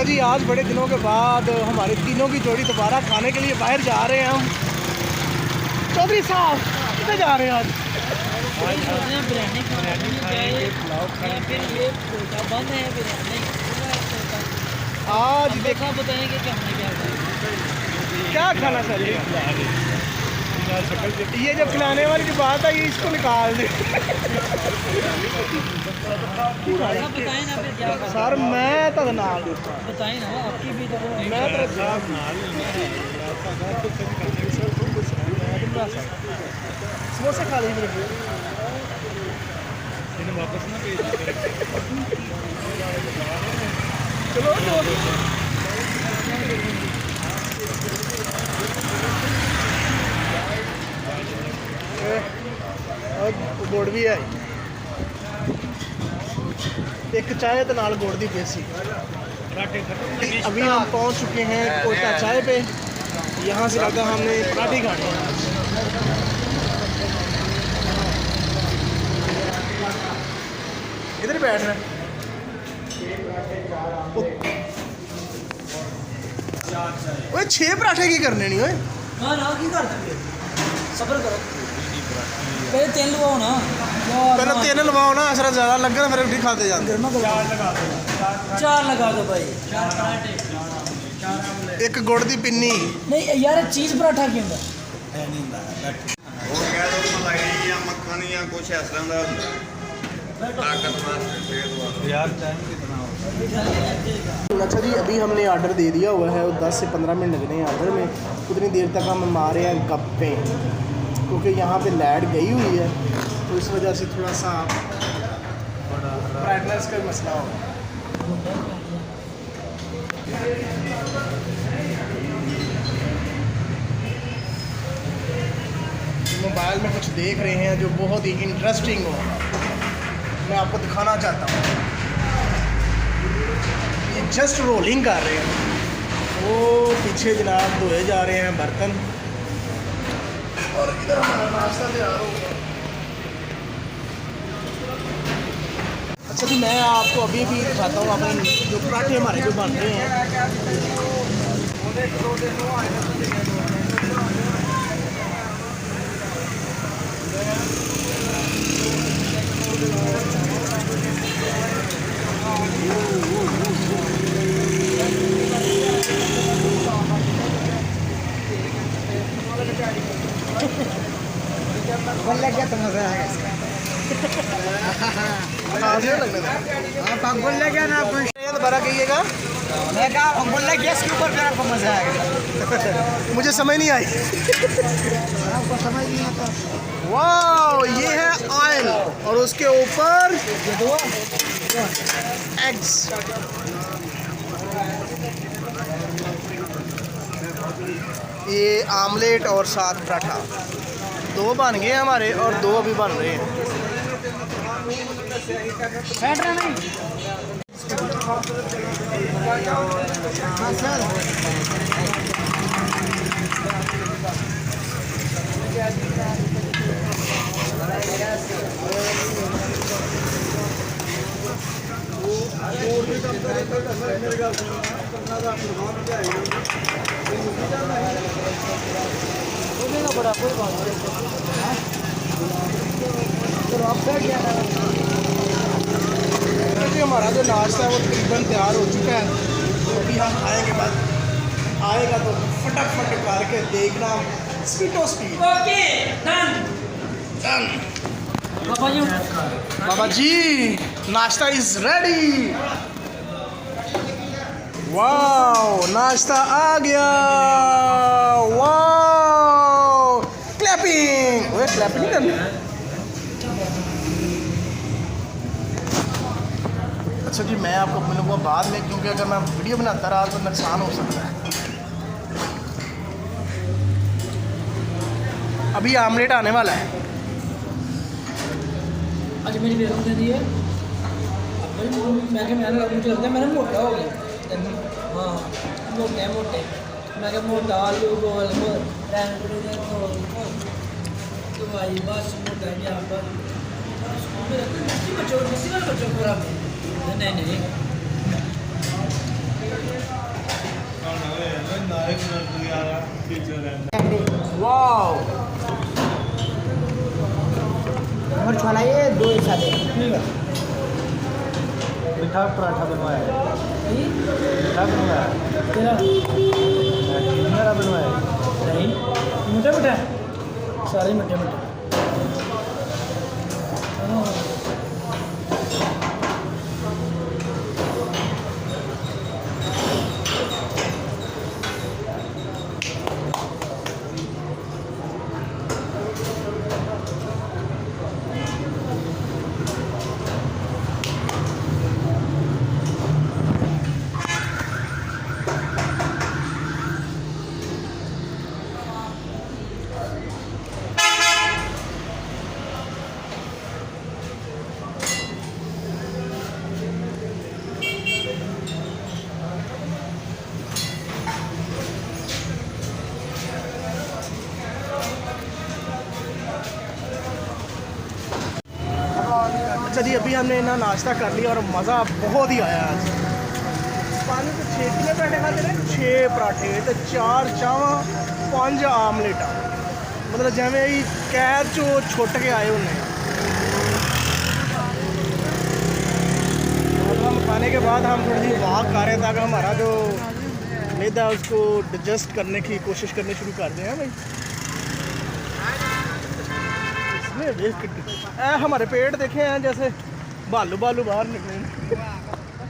अच्छा जी, आज बड़े दिनों के बाद हमारे तीनों की जोड़ी दोबारा खाने के लिए बाहर जा रहे हैं हम। चौधरी साहब कितने जा रहे हैं आज? आज देखा बताएंगे कि हमने क्या खाना चाहिए। ये जब खिलाने वाली की बात है, ये इसको निकाल दे। सर मैं तो नाल बताएं ना, आपकी भी तो मैं समोसे खा लीजिए वापस ना चलो गुड़ भी है, एक चाय तो नाल गुड़ दी पेसी। अभी हम पहुंच चुके हैं कोटा चाय पे। यहाँ से लगता हमने पराठे खाने हैं। इधर बैठ रहे हैं। ओए 6 पराठे की करने नहीं ओए। हाँ ना की कर सकते, सब्र करो, पहले तेल लगाओ ना, पहले तेल लवाओ ना, असर ज़्यादा लगे फिर रोटी खाते जाते। 4 लगा दो भाई। एक गुड़ दी पिन्नी नहीं यार, चीज़ पराठा क्यों होंगे? ਉਹ ਕਹਿ ਦੋ ਮਲਾਈ ਜਾਂ ਮੱਖਣ ਜਾਂ ਕੁਛ ਇਸ ਤਰ੍ਹਾਂ ਦਾ ਤਾਕਤ ਵਾਸਤੇ ਸਿਹਤ ਵਾਸਤੇ यार टाइम कितना हो? अच्छा जी, अभी हमने ऑर्डर दे दिया हुआ है और 10 से 15 मिनट लगने हैं ऑर्डर में। उतनी देर तक हम मारे हैं गप्पे, क्योंकि यहाँ पे लाइट गई हुई है तो इस वजह से थोड़ा सा ब्राइटनेस का मसला होगा। मोबाइल में कुछ देख रहे हैं जो बहुत ही इंटरेस्टिंग हो, मैं आपको दिखाना चाहता हूँ। ये जस्ट रोलिंग कर रहे हैं, वो पीछे जनाब धोए जा रहे हैं बर्तन, और इधर हमारा नाश्ता तैयार हो गया। अच्छा जी, मैं आपको अभी भी दिखाता हूँ अपने जो पराठे हमारे जो बन रहे हैं। बोल लग गया तो मजा आएगा इसका। हाँ बोल लग गया ना, आप दोबारा कहिएगा। मैं कहा बोल लग गया, इसके ऊपर फिर आपको मजा आएगा। मुझे समझ नहीं आई। आपको समझ नहीं आता। वाह, ये है ऑयल और उसके ऊपर एग्स। ये आमलेट और साथ पराठा, 2 बन गए हमारे और 2 अभी बन रहे हैं। बैठ रहा नहीं। हाँ सर, बड़ा कोई बात नहीं। हमारा जो नाश्ता है वो तकरीबन तैयार हो चुका है, तो अभी हम खाएंगे। बाद आएगा तो फटाफट करके देखना, स्पीडो स्पीड। डन। बाबा जी, नाश्ता इज रेडी। वाओ, नाश्ता आ गया। Wow, clapping. ओए क्लैपिंग करनी। अच्छा जी, मैं आपको मिलूँगा बाद में, क्योंकि अगर मैं वीडियो बनाता रहा तो नुकसान हो सकता है। अभी आमलेट आने वाला है। आज मेरी बेगम दे दी है। मैं मुझे लगता है मेरा मोटा हो गया। हाँ मोटे मैं क्या मोटा आलू गोल तो भाई बस मोटा गया पर बच्चों पूरा नहीं वाओ और छोला ये 2 हिस्सा दे। मीठा पराठा बनवाया, मीठा बनवाया, तेरा मेरा बनवाया। नहीं मिठा मिठा सारे मिठे मिठे। अच्छा जी, अभी हमने ना नाश्ता कर लिया और मज़ा बहुत ही आया आज। पानी तो 6 किलो पराठे खाते रहे, 6 पराठे तो 4 चावां 5 आमलेटा, मतलब जिमें ही कैद चो छुट के आए उन्हें। अब हम खाने के बाद हम थोड़ी सी वॉक कर रहे हैं ताकि हमारा जो मैदा है उसको डिजेस्ट करने की कोशिश करनी शुरू कर दें। भाई हमारे पेट देखे हैं जैसे बालू बालू बाहर निकले।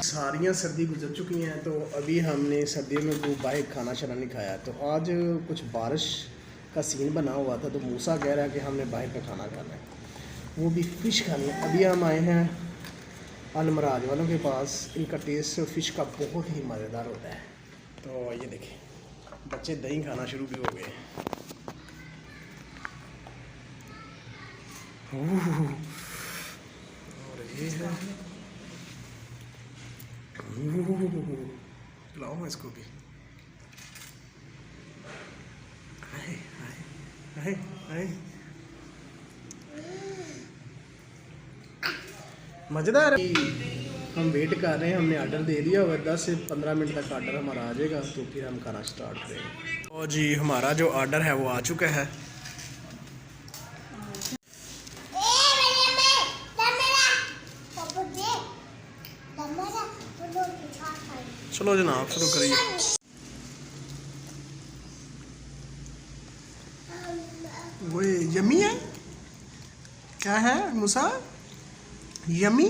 सारियाँ सर्दी गुजर चुकी हैं तो अभी हमने सर्दियों में वो बाहर खाना शाना नहीं खाया। तो आज कुछ बारिश का सीन बना हुआ था तो मूसा कह रहा है कि हमने बाहर का खाना खाना है, वो भी फ़िश खानी है। अभी हम आए हैं अलमराज वालों के पास। इनका टेस्ट फ़िश का बहुत ही मज़ेदार होता है। तो ये देखें बच्चे दही खाना शुरू भी हो गए। और ये है लाओ इसको भी। हाय हाय हाय हाय मज़ेदार। हम वेट कर रहे हैं, हमने ऑर्डर दे दिया हुआ 10 से 15 मिनट तक ऑर्डर हमारा आ जाएगा तो फिर हम खाना स्टार्ट करेंगे। और जी हमारा जो ऑर्डर है वो आ चुका है। चलो जनाब शुरू करिए। वो यमी है, क्या है मूसा? यमी।